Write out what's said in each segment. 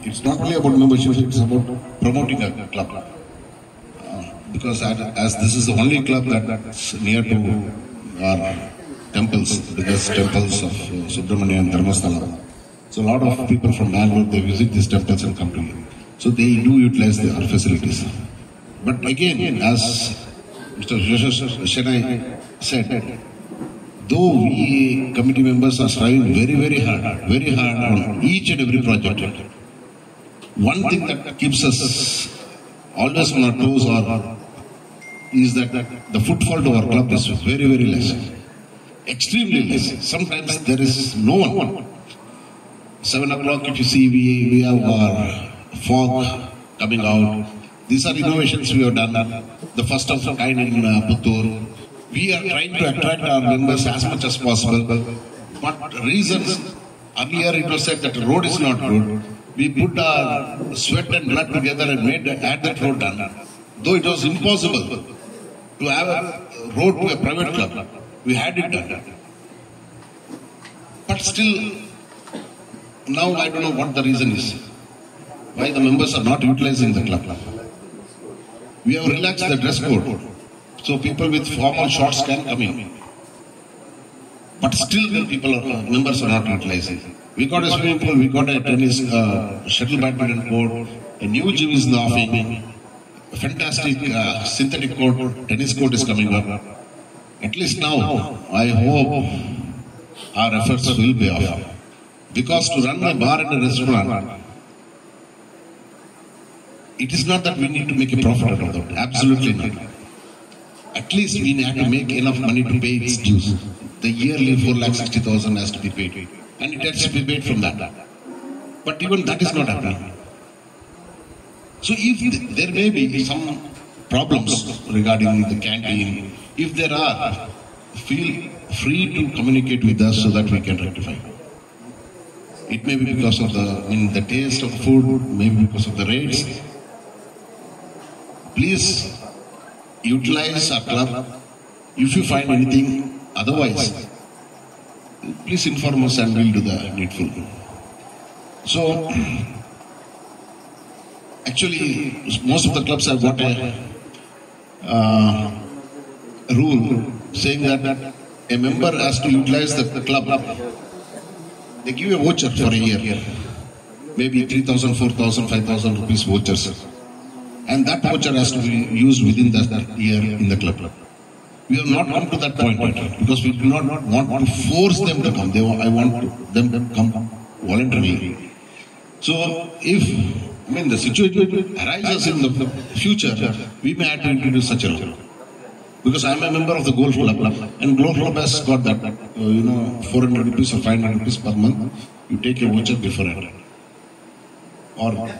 It's not only about membership, it's about promoting a club. Because as this is the only club that's near to our temples, the biggest temples of Subramania and Dharmasthala. So a lot of people from Bangalore, they visit these temples and come to here. So they do utilize our facilities. But again, as Mr. Shenai said, though we committee members are striving very hard on each and every project, one thing that keeps us always on our toes is that the footfall to our club is very less. Extremely less. Sometimes there is no one. 7 o'clock, if you see, we have our fog coming out. These are innovations we have done. The first of the kind in Puttur. We are trying to attract our members as much as possible. But reasons, earlier it was said that the road is not good. We put our sweat and blood together and had that road done. Though it was impossible to have a road to a private club, we had it done. But still, now I don't know what the reason is. Why the members are not utilizing the club. We have relaxed the dress code. So people with formal shorts can come in. But still members are not utilizing. We got a swimming pool, we got a tennis, shuttle badminton court, a new gym is in the offing, a fantastic synthetic court, tennis court is coming up. At least now, I hope our efforts will pay off. Because to run a bar and a restaurant, it is not that we need to make a profit out of that. Absolutely not. At least we have to make enough money to pay its dues. The yearly 4,60,000 has to be paid. And it has to be paid from that. But even that is not happening. So if there may be some problems regarding the canteen, if there are, feel free to communicate with us so that we can rectify. It may be because of the taste of the food, maybe because of the rates. Please utilize our club. If you find anything otherwise, please inform us and we'll do the needful. So, actually, most of the clubs have got a rule saying that a member has to utilize the club. They give you a voucher for a year, maybe 3,000, 4,000, 5,000 rupees vouchers. And that voucher has to be used within that year in the club. We have not come to that point because we do not want to force them to come. I want them to come voluntarily. So if the situation arises in the future, we may have to introduce such a rule. Because I am a member of the Golf Club, and Golf Club has got that, 400 rupees or 500 rupees per month, you take a voucher beforehand. Or,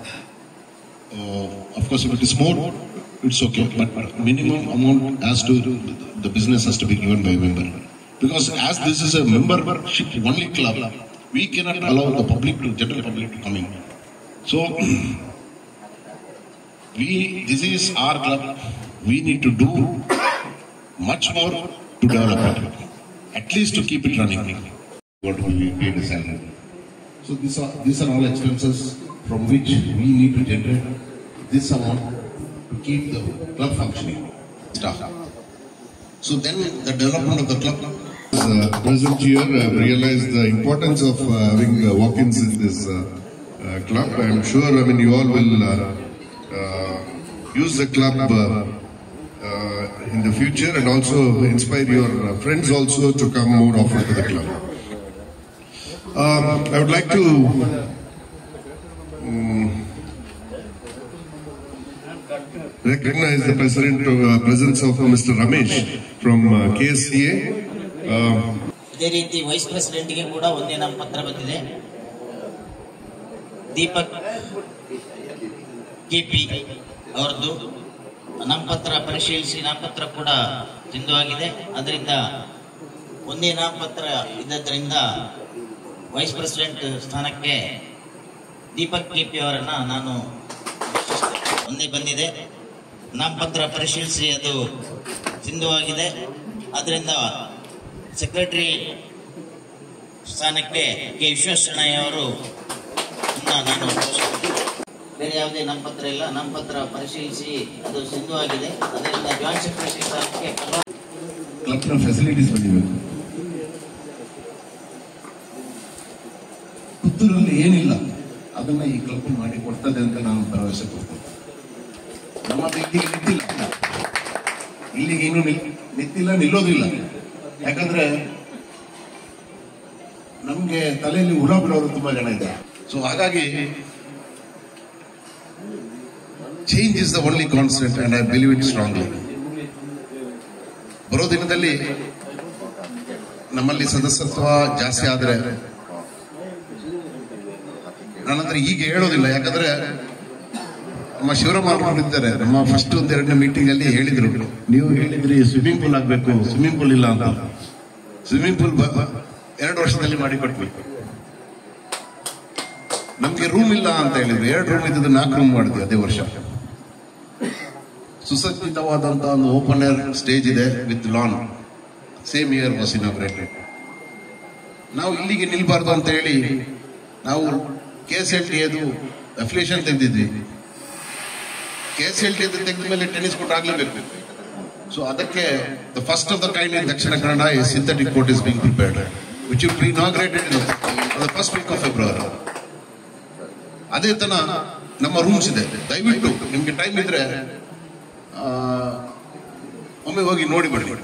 of course, if it is more, it's okay, but minimum amount the business has to be given by a member. Because as this is a membership only club, we cannot allow the general public to come in. So, this is our club, we need to do much more to develop it, at least to keep it running. What will be paid a salary. So these are all expenses from which we need to generate this amount to keep the club functioning. So then the development of the club. Present here, I've realized the importance of having walk-ins in this club. I'm sure, you all will use the club in the future and also inspire your friends also to come more often to the club. I would like to recognize the presence of Mr. Ramesh from KSCA. ಇದೇ ರೀತಿ wise ಪ್ರೆಸಿಡೆಂಟ್ಗೆ ಕೂಡ ಒಂದೇ ನಾಮಪತ್ರ ಬಂದಿದೆ. Deepak KP ಅವರದ್ದು ನಾಮಪತ್ರ ಪರಿಶೀಲಿಸಿ ನಾಮಪತ್ರ ಕೂಡ ಸಿದ್ಧವಾಗಿದೆ. ಅದರಿಂದ ಒಂದೇ ನಾಮಪತ್ರ ಇದ್ದರಿಂದ ವೈಸ್ ಪ್ರೆಸಿಡೆಂಟ್ ಸ್ಥಾನಕ್ಕೆ ದೀಪಕ್ ಕೆಪಿ ಅವರನ್ನ ನಾನು ಒಂದೇ ಬಂದಿದೆ. ನಾಮಪತ್ರ ಪರಿಶೀಲಿಸಿ ಅದು ಸಿದ್ಧವಾಗಿದೆ. ಅದರಿಂದ ಸೆಕ್ರೆಟರಿ ಸ್ಥಾನಕ್ಕೆ ಕೆ ವಿಶ್ವೇಶ್ವರಯ್ಯ ಅವರು ನಾನು ಬೇರೆ ಯಾವುದೇ ನಾಮಪತ್ರ ಇಲ್ಲ. ನಾಮಪತ್ರ ಪರಿಶೀಲಿಸಿ ಅದು ಸಿದ್ಧವಾಗಿದೆ. ಅದರಿಂದ ಜಾಯಿಂಟ್ ಸೆಕ್ರೆಟರಿ ಸಾಹೇಬ್ಗೆ ಕ್ಲಬ್ನ ಫೆಸಿಲಿಟೀಸ್ ಬಂದಿರಬೇಕು. ಪುತ್ತೂರಲ್ಲಿ ಏನಿಲ್ಲ ಅದನ್ನ ಈ ಕ್ಲಬ್ ಮಾಡಿ ಕೊಡ್ತದೆ ಅಂತ ನಾನು ಭರವಸೆ ಕೊಡ್ತೇನೆ. ನಮ್ಮದು ಇಲ್ಲಿಗೆ ನಿಂತಿಲ್ಲ, ಇಲ್ಲಿಗೆ ಏನು ನಿಂತಿಲ್ಲ, ನಿಲ್ಲೋದಿಲ್ಲ. ಯಾಕಂದ್ರೆ ನಮ್ಗೆ ತಲೆಯಲ್ಲಿ ಹುಳ ಬಿಡೋರು ತುಂಬಾ ಜನ ಇದ್ದಾರೆ. ಸೊ ಹಾಗಾಗಿ change is the only constant and I believe it strongly. ಬರೋ ದಿನದಲ್ಲಿ ನಮ್ಮಲ್ಲಿ ಸದಸ್ಯತ್ವ ಜಾಸ್ತಿ ಆದ್ರೆ, ನಾನಂದ್ರೆ ಈಗ ಹೇಳೋದಿಲ್ಲ, ಯಾಕಂದ್ರೆ ನಮ್ಮ ಶಿವರಾಮ್ ಮಾಡ್ಕೊಂಡಿದ್ದಾರೆ. ನಮ್ಮ ಫಸ್ಟ್ ಒಂದೆರಡನೇ ಮೀಟಿಂಗ್ ಅಲ್ಲಿ ಹೇಳಿದ್ರು, ನೀವು ಹೇಳಿದ್ರಿ ಸ್ವಿಮ್ಮಿಂಗ್ ಪೂಲ್ ಆಗ್ಬೇಕು, ಸ್ವಿಮ್ಮಿಂಗ್ ಪೂಲ್ ಇಲ್ಲ ಅಂತ. ಸ್ವಿಮ್ಮಿಂಗ್ ಪೂಲ್ 2 ವರ್ಷದಲ್ಲಿ ಮಾಡಿಕೊಟ್ವಿ. ನಮ್ಗೆ ರೂಮ್ ಇಲ್ಲ ಅಂತ ಹೇಳಿದ್ರು, 2 ರೂಮ್ ಇದ್ದದ್ದು 4 ರೂಮ್ ಮಾಡಿದ್ವಿ ಅದೇ ವರ್ಷ. ಸುಸಜ್ಜಿತವಾದಂತಹ ಒಂದು ಓಪನ್ ಏರ್ ಸ್ಟೇಜ್ ಇದೆ with lawn, same year was inaugurated. ನಾವು ಇಲ್ಲಿಗೆ ನಿಲ್ಬಾರ್ದು ಅಂತ ಹೇಳಿ ನಾವು KSLT ಅದು ಅಫಿಲಿಯೇಷನ್ ತೆಗೆದಿದ್ವಿ. KSLT ತೆಗೆದ ಮೇಲೆ ಟೆನ್ನಿಸ್ ಕೋರ್ಟ್ ಆಗ್ಲೇಬೇಕು. ಸೊ ಅದಕ್ಕೆ the first of the kind in Dakshina Kannada synthetic court is being prepared, which will be inaugurated in the first week of February. ಅದೇ ತರ ನಮ್ಮ ರೂಮ್ಸ್ ಇದೆ. ದಯವಿಟ್ಟು ನಿಮ್ಗೆ ಟೈಮ್ ಇದ್ರೆ ಒಮ್ಮೆ ಹೋಗಿ ನೋಡಿ ಬನ್ನಿ.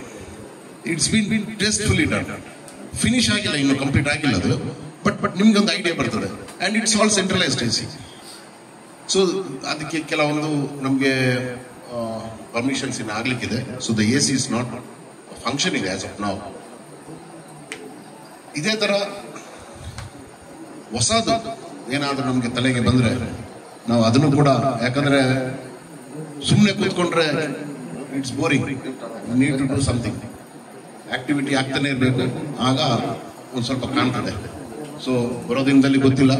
It's been tastefully done. Finish ಆಗಿಲ್ಲ, ಇನ್ನು ಕಂಪ್ಲೀಟ್ ಆಗಿಲ್ಲ ಅದು, ಬಟ್ ನಿಮ್ಗೊಂದು ಐಡಿಯಾ ಬರ್ತದೆ. And it's all centralised AC. So ಅದಕ್ಕೆ ಕೆಲವೊಂದು ನಮಗೆ ಪರ್ಮಿಷನ್ಸ್ ಇನ್ನು ಆಗ್ಲಿಕ್ಕಿದೆ. So the AC is not functioning as of now. ಇದೇ ತರ ಹೊಸದು ಏನಾದ್ರೂ ನಮ್ಗೆ ತಲೆಗೆ ಬಂದ್ರೆ ನಾವು ಅದನ್ನು ಕೂಡ, ಯಾಕಂದ್ರೆ ಸುಮ್ಮನೆ ಕೂತ್ಕೊಂಡ್ರೆ it's boring. Need to do something. Activity ಆಗ್ತಾನೆ ಇರಬೇಕು, ಆಗ ಒಂದು ಸ್ವಲ್ಪ ಕಾಣ್ತದೆ. ಸೊ ಬರೋ ದಿನದಲ್ಲಿ ಗೊತ್ತಿಲ್ಲ,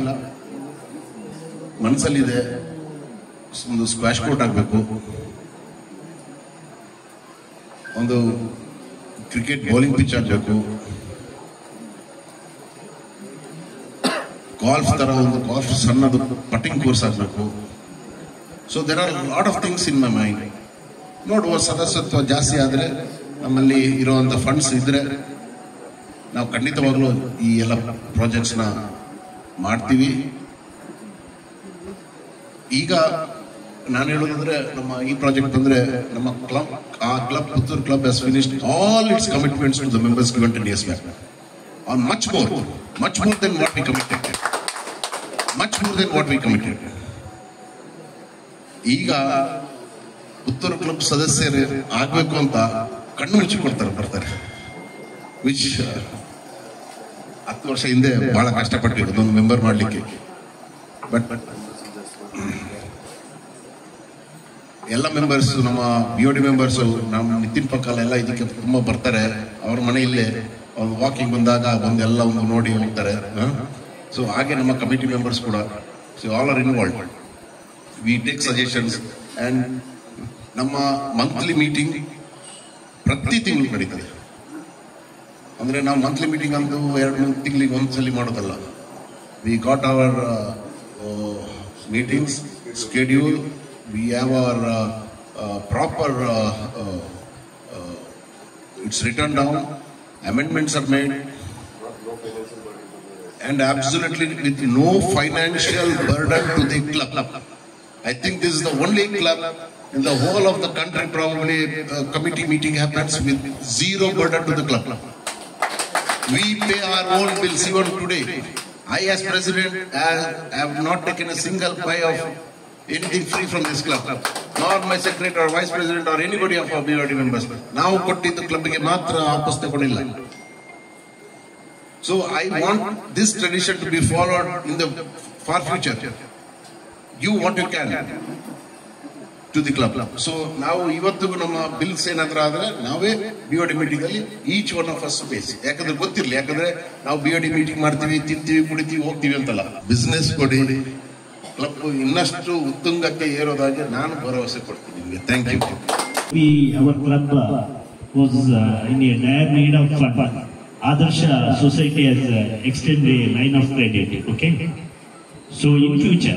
ಮನಸ್ಸಲ್ಲಿದೆ ಒಂದು ಸ್ಕ್ವಾಶ್ ಕೋರ್ಟ್ ಆಗಬೇಕು, ಒಂದು ಕ್ರಿಕೆಟ್ ಬೌಲಿಂಗ್ ಪಿಚ್ ಆಗಬೇಕು, ಗಾಲ್ಫ್ ತರ ಒಂದು ಗಾಲ್ಫ್ ಸಣ್ಣದು ಪಟ್ಟಿಂಗ್ ಕೋರ್ಸ್ ಆಗಬೇಕು. So there are lot of things in my mind. ನೋಡುವ ಸದಸ್ಯತ್ವ ಜಾಸ್ತಿ ಆದ್ರೆ, ನಮ್ಮಲ್ಲಿ ಇರುವಂತ ಫಂಡ್ಸ್ ಇದ್ರೆ ನಾವು ಖಂಡಿತವಾಗ್ಲೂ ಈ ಎಲ್ಲ ಪ್ರಾಜೆಕ್ಟ್ಸ್ ನ ಮಾಡ್ತೀವಿ. ಈಗ ನಾನು ಹೇಳೋದಂದ್ರೆ, ನಮ್ಮ ಈ ಪ್ರಾಜೆಕ್ಟ್ ಬಂದ್ರೆ ನಮ್ಮ club Puttur club has finished all its commitments to the members given 10 years back on much more than what we committed. ಈಗ ಪುತ್ತೂರು ಕ್ಲಬ್ ಸದಸ್ಯರು ಆಗ್ಬೇಕು ಅಂತ ಕಣ್ಣು ಮುಚ್ಚಿಕೊಡ್ತಾರೆ, ಬರ್ತಾರೆ. ವಿಚ್ 10 ವರ್ಷ ಹಿಂದೆ ಬಹಳ ಕಷ್ಟಪಟ್ಟಿದ್ದು ಅದೊಂದು ಮೆಂಬರ್ ಮಾಡ್ಲಿಕ್ಕೆ. ಬಟ್ ಎಲ್ಲ ಮೆಂಬರ್ಸ್, ನಮ್ಮ BOD ಮೆಂಬರ್ಸ್, ನಮ್ಮ ನಿತಿನ್ ಪಕ್ಕಲ ಎಲ್ಲ ಇದಕ್ಕೆ ತುಂಬಾ ಬರ್ತಾರೆ. ಅವ್ರ ಮನೆಯಲ್ಲೇ ಒಂದು ವಾಕಿಂಗ್ ಬಂದಾಗ ಬಂದೆಲ್ಲ ಒಂದು ನೋಡಿ ಹೋಗ್ತಾರೆ. ಸೊ ಹಾಗೆ ನಮ್ಮ ಕಮಿಟಿ ಮೆಂಬರ್ಸ್ ಕೂಡ, so all are involve. We take suggestions. And ನಮ್ಮ ಮಂತ್ಲಿ ಮೀಟಿಂಗ್ ಪ್ರತಿ ತಿಂಗಳು ನಡೀತದೆ. ಅಂದ್ರೆ ನಾವು ಮಂತ್ಲಿ ಮೀಟಿಂಗ್ ಅಂದು 2-3 ತಿಂಗಳಿಗೆ ಒಂದ್ಸಲಿ ಮಾಡೋದಲ್ಲ. We got our meetings schedule. We have our proper, it's written down, amendments are made, and absolutely with no financial burden to the club. I think this is the only club in the whole of the country, probably committee meeting happens with zero burden to the club. We pay our own bills. Even today, I as president have not taken a single pie of anything free from this club, nor my secretary or vice president or anybody of our BOD members. Now ಕೊಟ್ಟಿದ್ದು ಕ್ಲಬ್ಗೆ ಮಾತ್ರ ವಾಪಸ್ ತಗೊಂಡಿಲ್ಲ. So I want this tradition to be followed in the far future. You what you can to the club. So ನಾವು ಇವತ್ತು ನಮ್ಮ bills ಏನಾದ್ರೂ ಆದ್ರೆ ನಾವೇ BOD ಮೀಟಿಂಗ್ ಅಲ್ಲಿ each one of us base, ಯಾಕಂದ್ರೆ ಗೊತ್ತಿರ್ಲಿ. ಯಾಕಂದ್ರೆ ನಾವು BOD ಮೀಟಿಂಗ್ ಮಾಡ್ತೀವಿ, ತಿಂತೀವಿ, ಕುಡಿತೀವಿ, ಹೋಗ್ತೀವಿ ಅಂತಲ್ಲ. ಬಿಸ್ನೆಸ್ ಕೊಡಿ, ಕ್ಲಬ್ ಇನ್ನಷ್ಟು ಉತ್ತುಂಗಕ್ಕೆ ಏರೋದಾಗೆ ನಾನು ಭರವಸೆ ಕೊಡ್ತೀನಿ. Thank you. Our club was in a dire need of fund. Adarsha Society has extended a line of credit. Okay, so in future